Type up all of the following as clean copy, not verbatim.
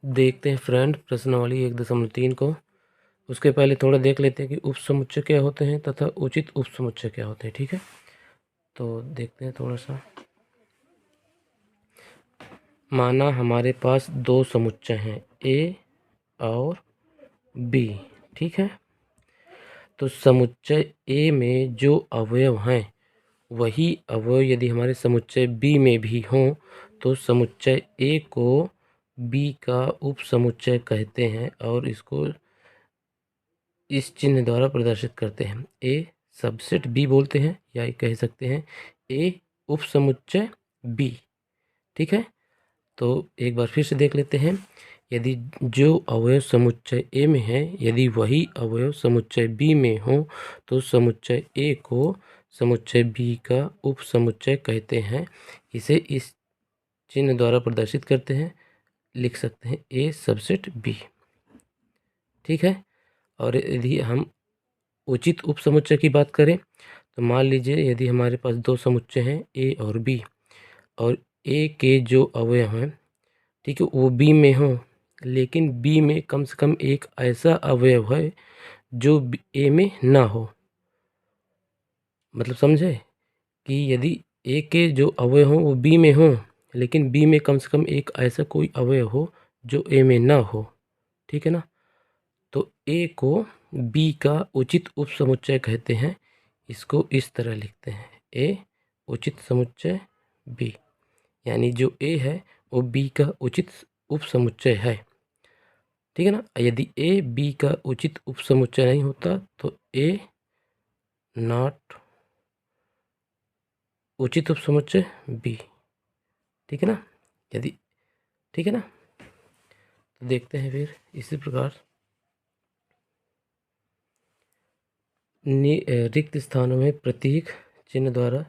देखते हैं फ्रेंड प्रश्नावली 1.3 को। उसके पहले थोड़ा देख लेते हैं कि उपसमुच्चय क्या होते हैं तथा उचित उपसमुच्चय क्या होते हैं। ठीक है, तो देखते हैं थोड़ा सा। माना हमारे पास दो समुच्चय हैं ए और बी। ठीक है, तो समुच्चय ए में जो अवयव हैं वही अवयव यदि हमारे समुच्चय बी में भी हों तो समुच्चय ए को बी का उपसमुच्चय कहते हैं और इसको इस चिन्ह द्वारा प्रदर्शित करते हैं। ए सबसेट बी बोलते हैं या कह सकते हैं ए उपसमुच्चय बी। ठीक है, तो एक बार फिर से देख लेते हैं। यदि जो अवयव समुच्चय ए में है यदि वही अवयव समुच्चय बी में हो तो समुच्चय ए को समुच्चय बी का उपसमुच्चय कहते हैं। इसे इस चिन्ह द्वारा प्रदर्शित करते हैं, लिख सकते हैं ए सबसेट बी। ठीक है, और यदि हम उचित उपसमुच्चय की बात करें तो मान लीजिए यदि हमारे पास दो समुच्चय हैं ए और बी और ए के जो अवयव हैं, ठीक है, वो बी में हो लेकिन बी में कम से कम एक ऐसा अवयव है जो ए में ना हो। मतलब समझे कि यदि ए के जो अवयव हों वो बी में हों लेकिन बी में कम से कम एक ऐसा कोई अवयव हो जो ए में ना हो। ठीक है ना, तो ए को बी का उचित उपसमुच्चय कहते हैं। इसको इस तरह लिखते हैं ए उचित समुच्चय बी, यानी जो ए है वो बी का उचित उपसमुच्चय है। ठीक है ना, यदि ए बी का उचित उपसमुच्चय नहीं होता तो ए नॉट उचित उपसमुच्चय बी। ठीक है ना, यदि ठीक है ना, तो देखते हैं फिर इसी प्रकार रिक्त स्थानों में प्रतीक चिन्ह द्वारा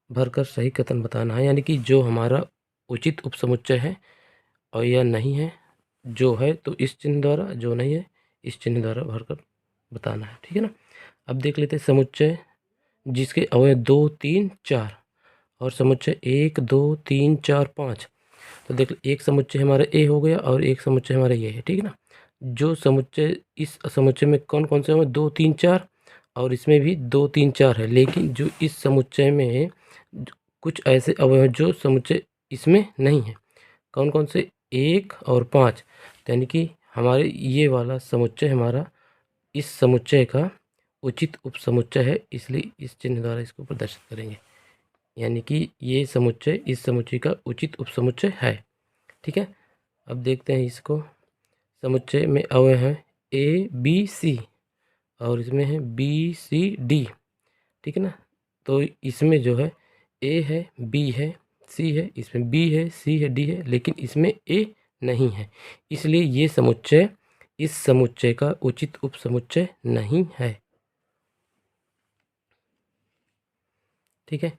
भरकर सही कथन बताना है। यानी कि जो हमारा उचित उपसमुच्चय है और यह नहीं है, जो है तो इस चिन्ह द्वारा, जो नहीं है इस चिन्ह द्वारा भरकर बताना है। ठीक है ना, अब देख लेते हैं समुच्चय जिसके अवयव 2, 3, 4 और समुच्चय 1, 2, 3, 4, 5। तो देख एक समुच्चय हमारा ए हो गया और एक समुच्चय हमारा ये है। ठीक है ना, जो समुच्चय इस समुच्चय में कौन कौन से हैं 2, 3, 4 और इसमें भी 2, 3, 4 है, लेकिन जो इस समुच्चय में कुछ ऐसे अवयव हैं जो समुच्चय इसमें नहीं है। कौन कौन से 1 और 5, यानी कि हमारे ये वाला समुच्चय हमारा इस समुच्चय का उचित उपसमुच्चय है, इसलिए इस चिन्ह द्वारा इसको प्रदर्शित करेंगे। यानी कि ये समुच्चय इस समुच्चय का उचित उपसमुच्चय है। ठीक है, अब देखते हैं इसको। समुच्चय में अवयव हैं ए बी सी और इसमें है बी सी डी। ठीक है ना, तो इसमें जो है ए है, बी है, सी है, इसमें बी है, सी है, डी है, लेकिन इसमें ए नहीं है, इसलिए ये समुच्चय इस समुच्चय का उचित उपसमुच्चय नहीं है। ठीक है,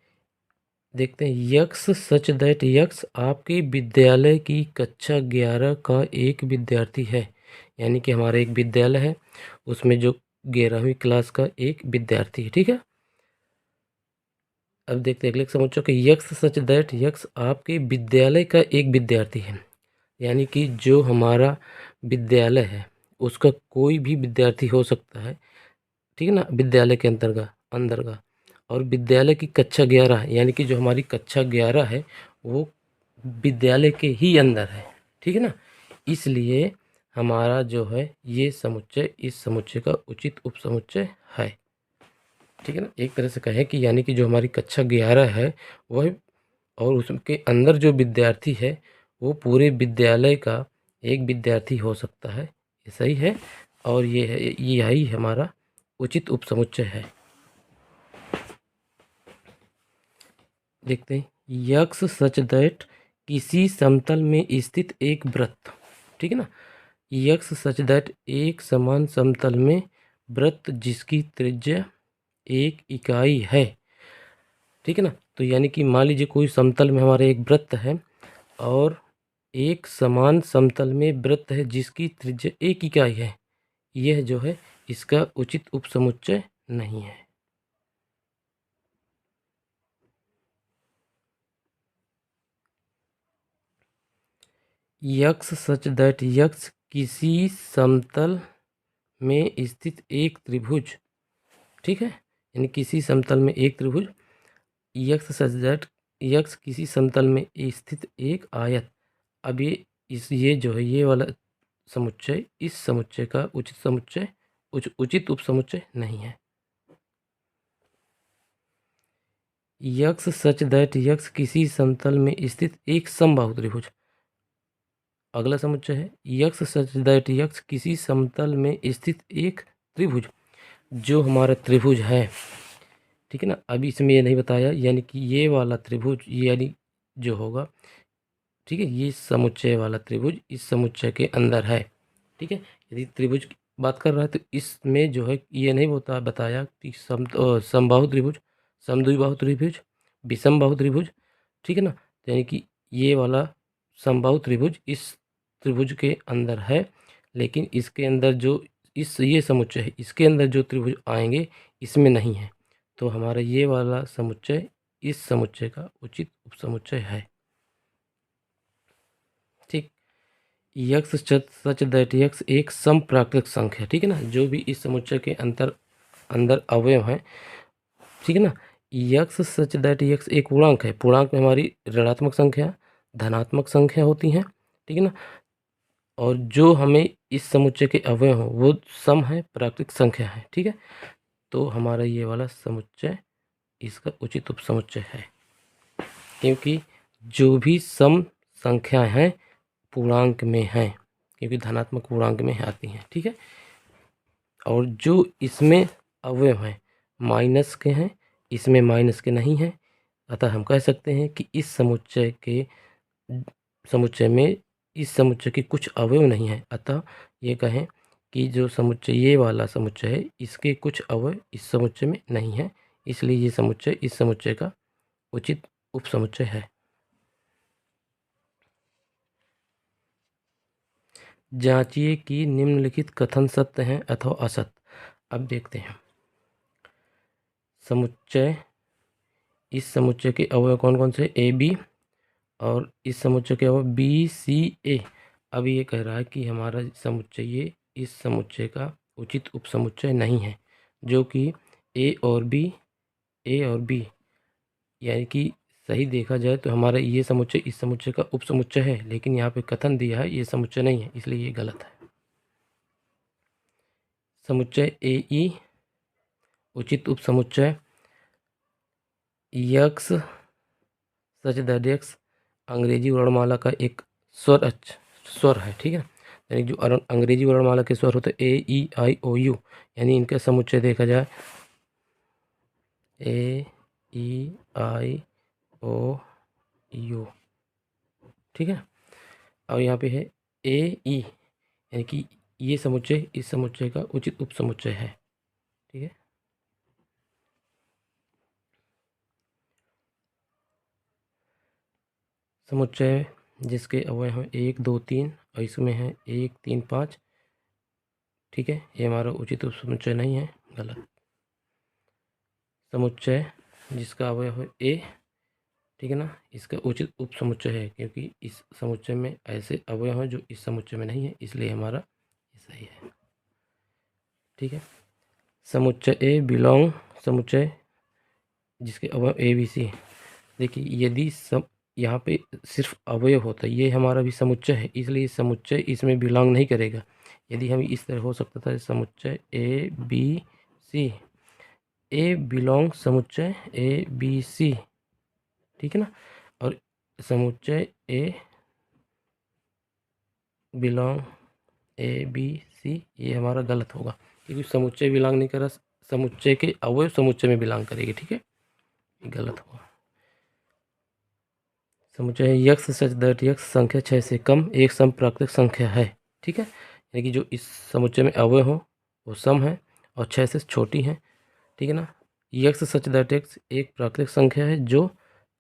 देखते हैं यक्स सच दैट यक्स आपके विद्यालय की कक्षा 11 का एक विद्यार्थी है। यानी कि हमारा एक विद्यालय है, उसमें जो 11वीं क्लास का एक विद्यार्थी है। ठीक है, अब देखते हैं अगले समुच्चय के यक्स सच दैट यक्स आपके विद्यालय का एक विद्यार्थी है। यानी कि जो हमारा विद्यालय है उसका कोई भी विद्यार्थी हो सकता है। ठीक है ना, विद्यालय के अंदर का और विद्यालय की कक्षा 11 यानी कि जो हमारी कक्षा 11 है वो विद्यालय के ही अंदर है। ठीक है ना, इसलिए हमारा जो है ये समुच्चय इस समुच्चय का उचित उपसमुच्चय है। ठीक है ना, एक तरह से कहें कि यानी कि जो हमारी कक्षा 11 है वह और उसके अंदर जो विद्यार्थी है वो पूरे विद्यालय का एक विद्यार्थी हो सकता है। ये सही है और ये है, यही हमारा उचित उपसमुच्चय है। देखते हैं यक्स सच दैट किसी समतल में स्थित एक वृत्त। ठीक है ना, यक्स सच दैट एक समान समतल में वृत्त जिसकी त्रिज्या 1 इकाई है। ठीक है ना, तो यानी कि मान लीजिए कोई समतल में हमारा एक वृत्त है और एक समान समतल में वृत्त है जिसकी त्रिज्या 1 इकाई है, यह जो है इसका उचित उपसमुच्चय नहीं है। यक्स सच दैट यक्स किसी समतल में स्थित एक त्रिभुज, ठीक है, यानी किसी समतल में एक त्रिभुज, यक्स सच दैट यक्स किसी समतल में स्थित एक आयत। अब ये जो है ये वाला समुच्चय इस समुच्चय का उचित उपसमुच्चय नहीं है। यक्स सच दैट यक्स किसी समतल में स्थित एक समबाहु त्रिभुज। अगला समुच्चय है यक्स सच दैट यक्स किसी समतल में स्थित एक त्रिभुज, जो हमारा त्रिभुज है, ठीक है ना। अभी इसमें ये नहीं बताया, यानी कि ये वाला त्रिभुज यानी जो होगा, ठीक है, ये समुच्चय वाला त्रिभुज इस समुच्चय के अंदर है, ठीक है। यदि त्रिभुज की बात कर रहा है तो इसमें जो है ये नहीं बताया कि समबाहु त्रिभुज, समद्विबाहु त्रिभुज, विषमबाहु त्रिभुज, ठीक है ना। तो यानी कि ये वाला समबाहु त्रिभुज इस त्रिभुज के अंदर है, लेकिन इसके अंदर जो ये समुच्चय है इसके अंदर जो त्रिभुज आएंगे इसमें नहीं है। तो हमारा ये वाला समुच्चय इस समुच्चय का उचित उपसमुच्चय है, ठीक। यक्स सच दैट यक्स एक समप्राकृतिक संख्या, ठीक है ना। जो भी इस समुच्चय के अंदर अवयव हैं, ठीक है ना। यक्स सच दैट यक्स एक पूर्णांक है। पूर्णांक में हमारी ऋणात्मक संख्या, धनात्मक संख्या होती हैं, ठीक है ना। और जो हमें इस समुच्चय के अवयव हों वो सम है, प्राकृतिक संख्या है, ठीक है। तो हमारा ये वाला समुच्चय इसका उचित उपसमुच्चय है, क्योंकि जो भी सम संख्या हैं पूर्णांक में हैं, क्योंकि धनात्मक पूर्णांक में आती हैं, ठीक है। और जो इसमें अवयव हैं माइनस के हैं, इसमें माइनस के नहीं हैं। अतः हम कह सकते हैं कि इस समुच्चय के कुछ अवयव नहीं हैं। अतः ये कहें कि जो समुच्चय ये वाला समुच्चय है इसके कुछ अवयव इस समुच्चय में नहीं है, इसलिए ये समुच्चय इस समुच्चय का उचित उपसमुच्चय है। जांचिए कि निम्नलिखित कथन सत्य हैं अथवा असत्य। अब देखते हैं समुच्चय, इस समुच्चय के अवयव कौन कौन से, ए बी, और इस समुच्चय के अवयव बी सी ए। अब ये कह रहा है कि हमारा समुच्चय ये इस समुच्चय का उचित उपसमुच्चय नहीं है, जो कि ए और बी यानी कि सही देखा जाए तो हमारा ये समुच्चय इस समुच्चय का उपसमुच्चय है, लेकिन यहाँ पे कथन दिया है ये समुच्चय नहीं है, इसलिए ये गलत है। समुच्चय ए ई उचित उपसमुच्चय यक्स सच दैट यक्स अंग्रेजी वर्णमाला का एक स्वर है, ठीक है। यानी जो अंग्रेजी वर्णमाला के स्वर होते हैं ए ई आई ओ यू, यानी इनका समुच्चय देखा जाए ए ई आई ओ यू, ठीक है। और यहाँ पे है ए ई, यानी कि ये समुच्चय इस समुच्चय का उचित उपसमुच्चय है, ठीक है। समुच्चय जिसके अवयव हैं 1 2 3 और इसमें है 1 3 5, ठीक है, ये हमारा उचित उपसमुच्चय नहीं है, गलत। समुच्चय जिसका अवयव है ए, ठीक है ना, इसका उचित उपसमुच्चय है, क्योंकि इस समुच्चय में ऐसे अवयव हैं जो इस समुच्चय में नहीं है, इसलिए हमारा ये सही है, ठीक है। समुच्चय ए बिलोंग, समुच्चय जिसके अवयव ए बी सी। देखिए यदि यहाँ पे सिर्फ अवयव होता है, ये हमारा भी समुच्चय है, इसलिए समुच्चय इसमें बिलोंग नहीं करेगा। यदि हम इस तरह हो सकता था समुच्चय A B C, A belong समुच्चय ए बी सी, ठीक है ना। और समुच्चय ए बिलोंग ए बी सी ये हमारा गलत होगा, क्योंकि समुच्चय बिलोंग नहीं कर रहा, समुच्चय के अवयव समुच्चय में बिलोंग करेगी, ठीक है, ये गलत होगा। समुच्चय यक्स सच दैट यक्स संख्या 6 से कम एक सम प्राकृतिक संख्या है, ठीक है। यानी कि जो इस समुच्चय में अवयव हो वो सम है और 6 से छोटी हैं, ठीक है ना। यक्स सच दैट यक्स एक प्राकृतिक संख्या है जो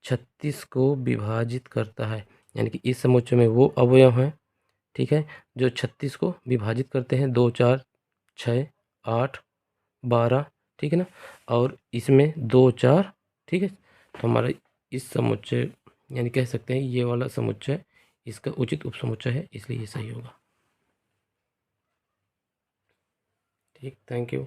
36 को विभाजित करता है, यानी कि इस समुच्चय में वो अवयव हैं, ठीक है, जो 36 को विभाजित करते हैं, 2 4 6 8 12, ठीक है ना। और इसमें 2 4, ठीक है। तो हमारा इस समुच्चय यानी कह सकते हैं ये वाला समुच्चय इसका उचित उपसमुच्चय है, इसलिए ये सही होगा। ठीक, थैंक यू।